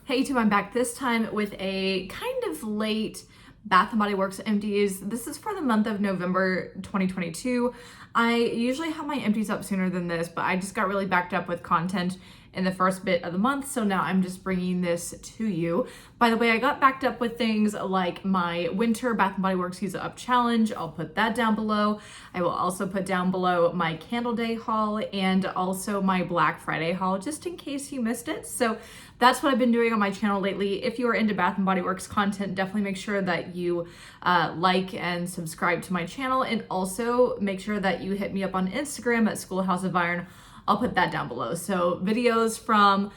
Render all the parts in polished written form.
Hey YouTube, I'm back this time with a kind of late Bath & Body Works Empties. This is for the month of November 2022. I usually have my empties up sooner than this, but I just got really backed up with content in the first bit of the month, so now I'm just bringing this to you. By the way, I got backed up with things like my winter Bath & Body Works Use It Up challenge. I'll put that down below. I will also put down below my Candle Day haul and also my Black Friday haul, just in case you missed it. So that's what I've been doing on my channel lately. If you are into Bath & Body Works content, definitely make sure that you like and subscribe to my channel, and also make sure that you hit me up on Instagram at Schoolhouse of Iron. I'll put that down below. So videos from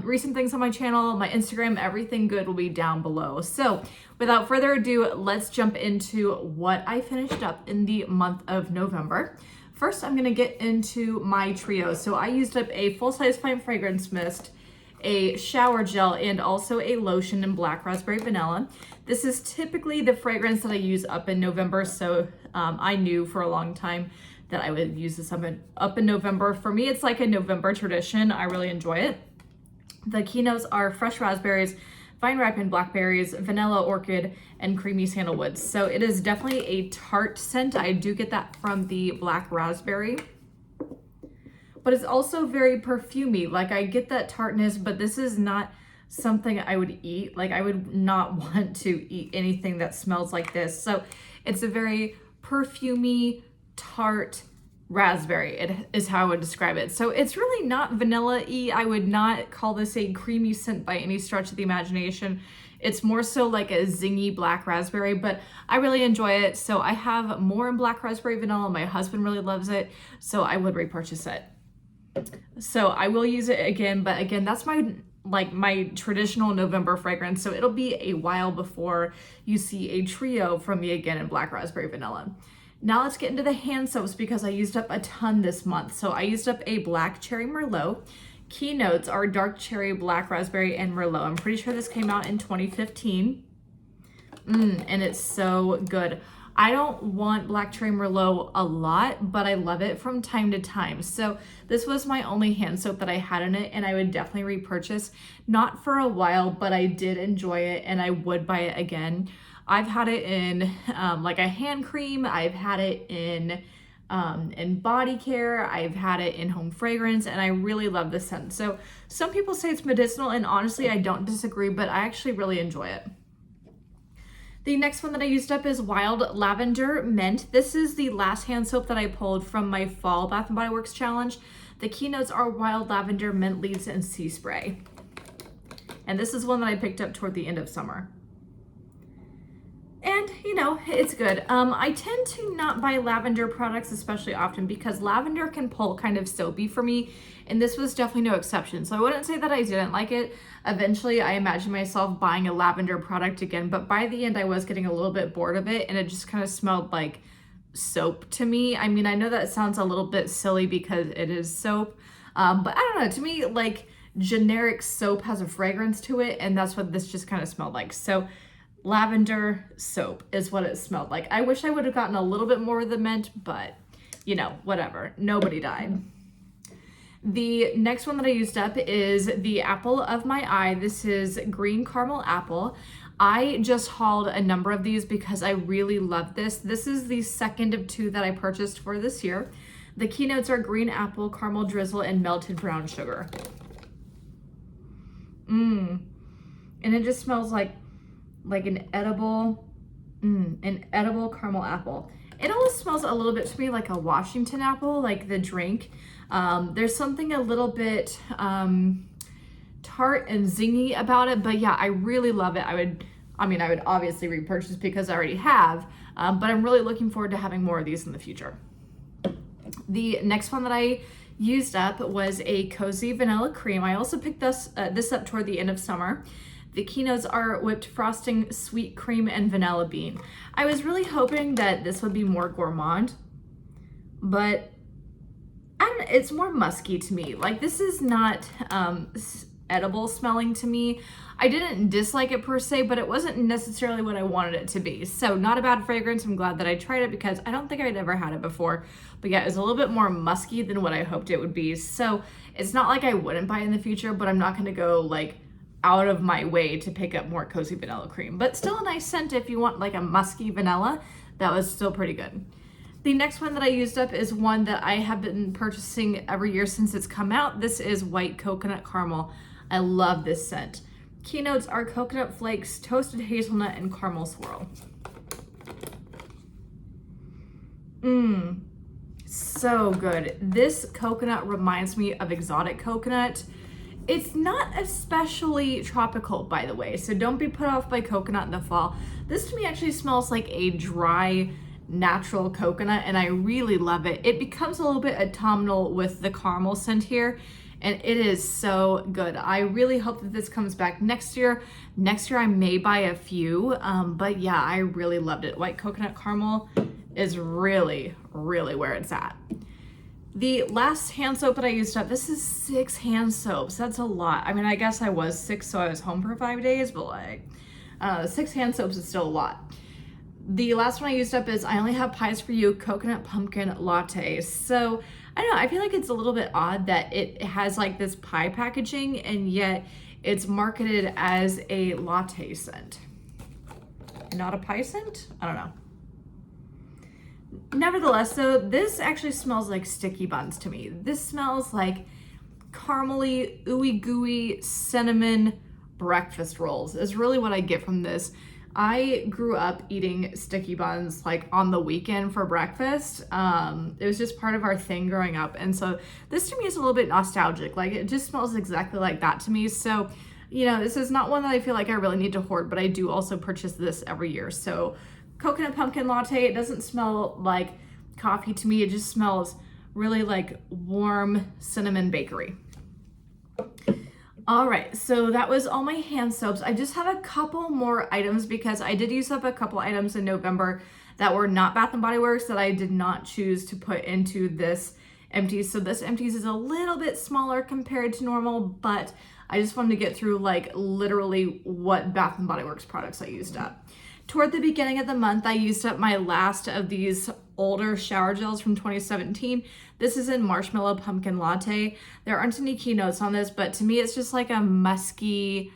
recent things on my channel, my Instagram, everything good will be down below. So without further ado, let's jump into what I finished up in the month of November. First, I'm gonna get into my trio. So I used up a full-size fine fragrance mist, a shower gel, and also a lotion in Black Raspberry Vanilla. This is typically the fragrance that I use up in November, so I knew for a long time that I would use this up in November. For me, it's like a November tradition. I really enjoy it. The keynotes are fresh raspberries, vine ripened blackberries, vanilla orchid, and creamy sandalwood. So it is definitely a tart scent. I do get that from the black raspberry, but it's also very perfumey. Like, I get that tartness, but this is not something I would eat. Like, I would not want to eat anything that smells like this. So it's a very perfumey, tart raspberry, it is how I would describe it. So it's really not vanilla-y. I would not call this a creamy scent by any stretch of the imagination. It's more so like a zingy black raspberry, but I really enjoy it. So I have more in Black Raspberry Vanilla. My husband really loves it, so I would repurchase it. So I will use it again, but again, that's my traditional November fragrance. So it'll be a while before you see a trio from me again in Black Raspberry Vanilla. Now let's get into the hand soaps, because I used up a ton this month. So I used up a Black Cherry Merlot. Keynotes are Dark Cherry, Black Raspberry, and Merlot. I'm pretty sure this came out in 2015. And it's so good. I don't want Black Cherry Merlot a lot, but I love it from time to time. So this was my only hand soap that I had in it, and I would definitely repurchase. Not for a while, but I did enjoy it, and I would buy it again. I've had it in like a hand cream. I've had it in body care. I've had it in home fragrance, and I really love the scent. So some people say it's medicinal, and honestly, I don't disagree, but I actually really enjoy it. The next one that I used up is Wild Lavender Mint. This is the last hand soap that I pulled from my fall Bath & Body Works challenge. The keynotes are Wild Lavender, Mint Leaves, and Sea Spray. And this is one that I picked up toward the end of summer. And, you know, it's good. I tend to not buy lavender products especially often, because lavender can pull kind of soapy for me, and this was definitely no exception. So I wouldn't say that I didn't like it. Eventually, I imagined myself buying a lavender product again, but by the end, I was getting a little bit bored of it, and it just kind of smelled like soap to me. I mean, I know that sounds a little bit silly because it is soap, but I don't know. To me, like, generic soap has a fragrance to it, and that's what this just kind of smelled like. So lavender soap is what it smelled like. I wish I would have gotten a little bit more of the mint, but you know, whatever. Nobody died. The next one that I used up is the apple of my eye. This is green caramel apple. I just hauled a number of these because I really love this. This is the second of two that I purchased for this year. The keynotes are green apple, caramel drizzle, and melted brown sugar. And it just smells like an edible caramel apple. It almost smells a little bit to me like a Washington apple, like the drink. There's something a little bit tart and zingy about it, but yeah, I really love it. I would obviously repurchase because I already have, but I'm really looking forward to having more of these in the future. The next one that I used up was a Cozy Vanilla Cream. I also picked this up toward the end of summer. The keynotes are whipped frosting, sweet cream, and vanilla bean. I was really hoping that this would be more gourmand, but I don't know, it's more musky to me. Like, this is not edible smelling to me. I didn't dislike it per se, but it wasn't necessarily what I wanted it to be. So not a bad fragrance. I'm glad that I tried it because I don't think I'd ever had it before. But yeah, it was a little bit more musky than what I hoped it would be. So it's not like I wouldn't buy it in the future, but I'm not gonna go like out of my way to pick up more Cozy Vanilla Cream, but still a nice scent if you want like a musky vanilla. That was still pretty good. The next one that I used up is one that I have been purchasing every year since it's come out. This is White Coconut Caramel. I love this scent. Keynotes are coconut flakes, toasted hazelnut, and caramel swirl. So good. This coconut reminds me of exotic coconut. It's not especially tropical, by the way, so don't be put off by coconut in the fall. This to me actually smells like a dry, natural coconut, and I really love it. It becomes a little bit autumnal with the caramel scent here, and it is so good. I really hope that this comes back next year. Next year I may buy a few, but yeah, I really loved it. White Coconut Caramel is really, really where it's at. The last hand soap that I used up, this is 6 hand soaps. That's a lot. I mean, I guess I was sick, so I was home for 5 days, but like, 6 hand soaps is still a lot. The last one I used up is I Only Have Pies For You Coconut Pumpkin Latte. So, I don't know, I feel like it's a little bit odd that it has like this pie packaging and yet it's marketed as a latte scent. Not a pie scent? I don't know. Nevertheless, though, this actually smells like sticky buns to me. This smells like caramely, ooey gooey cinnamon breakfast rolls is really what I get from this. I grew up eating sticky buns like on the weekend for breakfast. It was just part of our thing growing up. And so this to me is a little bit nostalgic. Like it just smells exactly like that to me. So, you know, this is not one that I feel like I really need to hoard, but I do also purchase this every year. So Coconut Pumpkin Latte, it doesn't smell like coffee to me. It just smells really like warm cinnamon bakery. All right, so that was all my hand soaps. I just have a couple more items because I did use up a couple items in November that were not Bath & Body Works that I did not choose to put into this Empties. So this Empties is a little bit smaller compared to normal, but I just wanted to get through like literally what Bath & Body Works products I used up. Toward the beginning of the month, I used up my last of these older shower gels from 2017. This is in Marshmallow Pumpkin Latte. There aren't any key notes on this, but to me, it's just like a musky,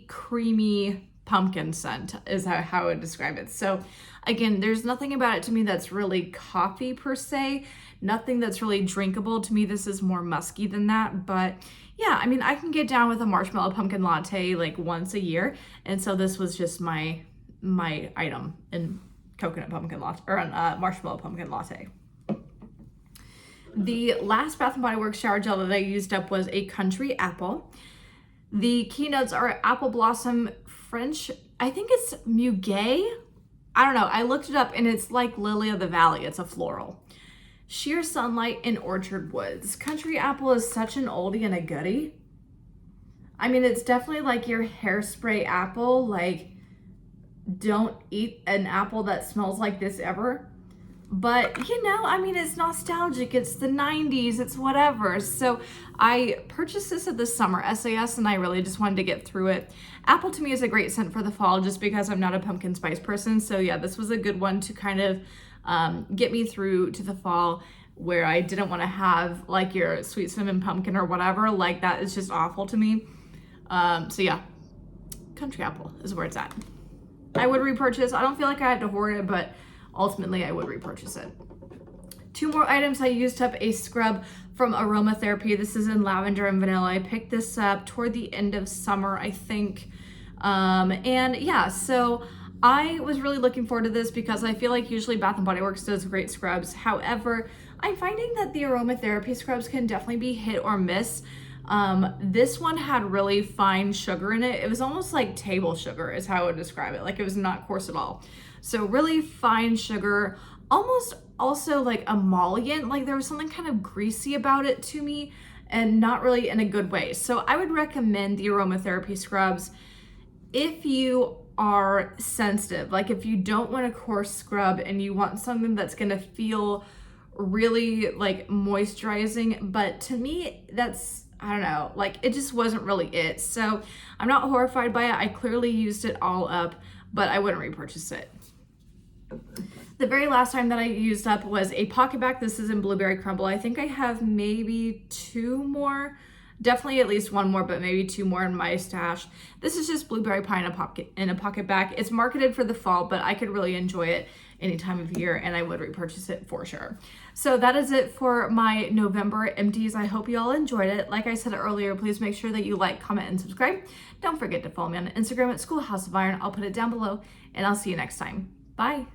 creamy pumpkin scent is how I would describe it. So again, there's nothing about it to me that's really coffee per se, nothing that's really drinkable. To me, this is more musky than that, but yeah, I mean, I can get down with a Marshmallow Pumpkin Latte like once a year, and so this was just my item in Coconut Pumpkin Latte, or Marshmallow Pumpkin Latte. The last Bath & Body Works shower gel that I used up was a Country Apple. The keynotes are Apple Blossom French, I think it's Muguet. I don't know, I looked it up and it's like Lily of the Valley, it's a floral. Sheer Sunlight in Orchard Woods. Country Apple is such an oldie and a goodie. I mean, it's definitely like your hairspray apple. Like, don't eat an apple that smells like this ever. But, you know, I mean, it's nostalgic. It's the 90s. It's whatever. So I purchased this at the summer SAS and I really just wanted to get through it. Apple to me is a great scent for the fall just because I'm not a pumpkin spice person. So yeah, this was a good one to kind of get me through to the fall where I didn't want to have like your sweet cinnamon pumpkin or whatever. Like that is just awful to me. So yeah, Country Apple is where it's at. I would repurchase. I don't feel like I had to hoard it, but ultimately I would repurchase it. 2 more items. I used up a scrub from Aromatherapy. This is in lavender and vanilla. I picked this up toward the end of summer, I think. And yeah, so I was really looking forward to this because I feel like usually Bath & Body Works does great scrubs. However, I'm finding that the Aromatherapy scrubs can definitely be hit or miss. This one had really fine sugar in it. It was almost like table sugar is how I would describe it. Like it was not coarse at all. So really fine sugar, almost also like emollient. Like there was something kind of greasy about it to me and not really in a good way. So I would recommend the Aromatherapy scrubs if you are sensitive. Like if you don't want a coarse scrub and you want something that's gonna feel really like moisturizing, but to me that's, I don't know, like it just wasn't really it. So I'm not horrified by it. I clearly used it all up, but I wouldn't repurchase it. The very last time that I used up was a PocketBac. This is in Blueberry Crumble. I think I have maybe 2 more Definitely at least one more, but maybe two more in my stash. This is just blueberry pie in a pocket bag. It's marketed for the fall, but I could really enjoy it any time of year, and I would repurchase it for sure. So that is it for my November empties. I hope you all enjoyed it. Like I said earlier, please make sure that you like, comment, and subscribe. Don't forget to follow me on Instagram at Schoolhouse of Iron. I'll put it down below, and I'll see you next time. Bye.